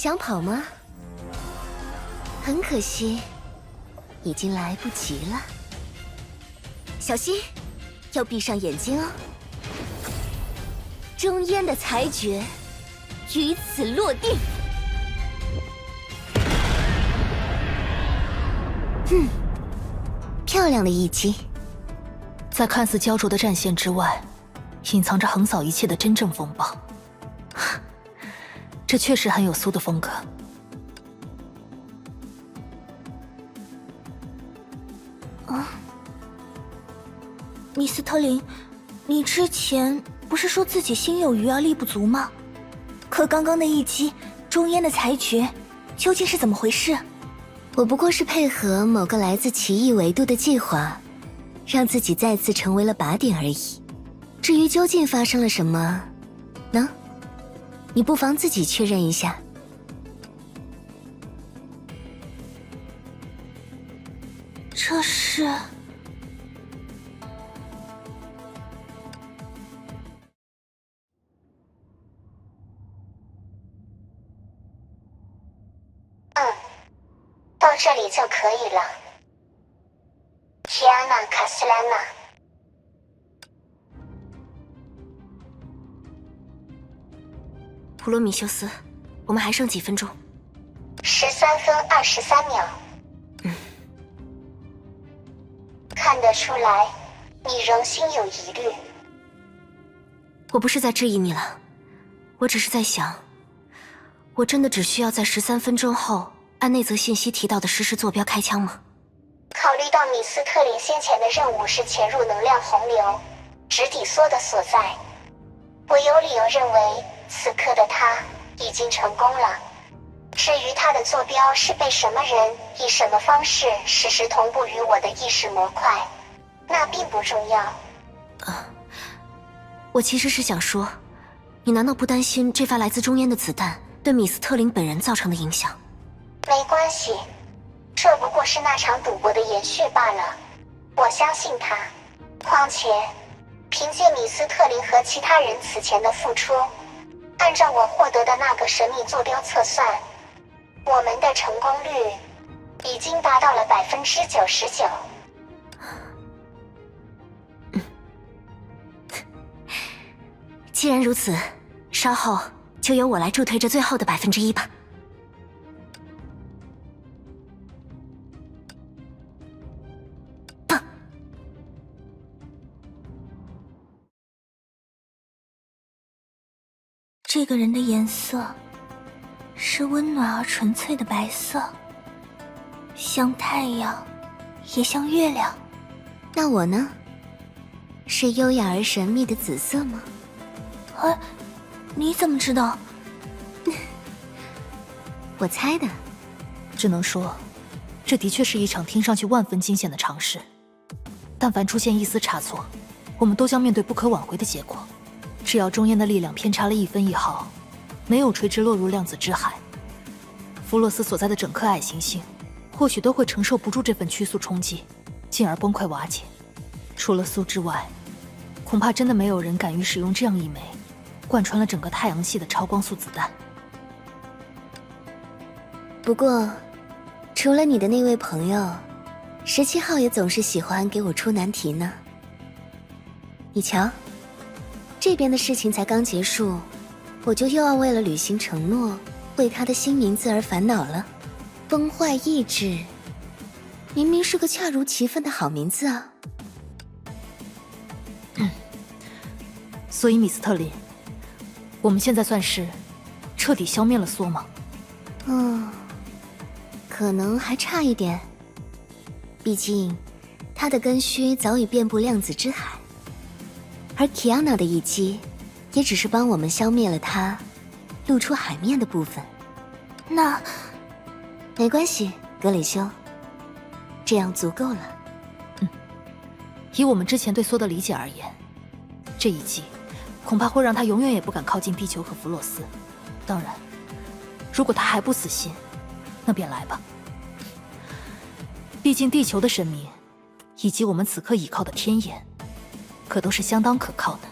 想跑吗？很可惜，已经来不及了。小心，要闭上眼睛哦。中烟的裁决于此落定。漂亮的一击。在看似焦灼的战线之外，隐藏着横扫一切的真正风暴。这确实很有苏的风格。米斯特林，你之前不是说自己心有余而力不足吗？可刚刚那一击，中烟的裁决，究竟是怎么回事？我不过是配合某个来自奇异维度的计划，让自己再次成为了靶点而已。至于究竟发生了什么，呢？你不妨自己确认一下。这是……到这里就可以了。提安娜·卡斯兰娜。普罗米修斯，我们还剩几分钟13分23秒。看得出来，你仍心有疑虑。我不是在质疑你了，我只是在想，我真的只需要在13分钟后按那则信息提到的实时坐标开枪吗？考虑到米斯特林先前的任务是潜入能量洪流，直抵缩的所在，我有理由认为此刻的他已经成功了。至于他的坐标是被什么人以什么方式实时同步于我的意识模块，那并不重要。我其实是想说，你难道不担心这发来自中烟的子弹对米斯特林本人造成的影响？没关系，这不过是那场赌博的延续罢了。我相信他。况且，凭借米斯特林和其他人此前的付出，按照我获得的那个神秘坐标测算，我们的成功率已经达到了99%。既然如此，稍后就由我来助推这最后的1%吧。这个人的颜色是温暖而纯粹的白色，像太阳，也像月亮。那我呢？是优雅而神秘的紫色吗？你怎么知道？我猜的。只能说，这的确是一场听上去万分惊险的尝试。但凡出现一丝差错，我们都将面对不可挽回的结果。只要中烟的力量偏差了1分1毫，没有垂直落入量子之海，弗洛斯所在的整颗矮行星或许都会承受不住这份曲速冲击，进而崩溃瓦解。除了苏之外，恐怕真的没有人敢于使用这样一枚贯穿了整个太阳系的超光速子弹。不过，除了你的那位朋友，17号也总是喜欢给我出难题呢。你瞧，这边的事情才刚结束，我就又要为了履行承诺，为他的新名字而烦恼了。崩坏意志，明明是个恰如其分的好名字啊。所以米斯特林，我们现在算是彻底消灭了苏吗？可能还差一点。毕竟，他的根须早已遍布量子之海，而提安娜的一击，也只是帮我们消灭了他露出海面的部分。那没关系，格雷修，这样足够了。以我们之前对苏的理解而言，这一击恐怕会让他永远也不敢靠近地球和弗洛斯。当然，如果他还不死心，那便来吧。毕竟地球的神明，以及我们此刻倚靠的天眼，可都是相当可靠的。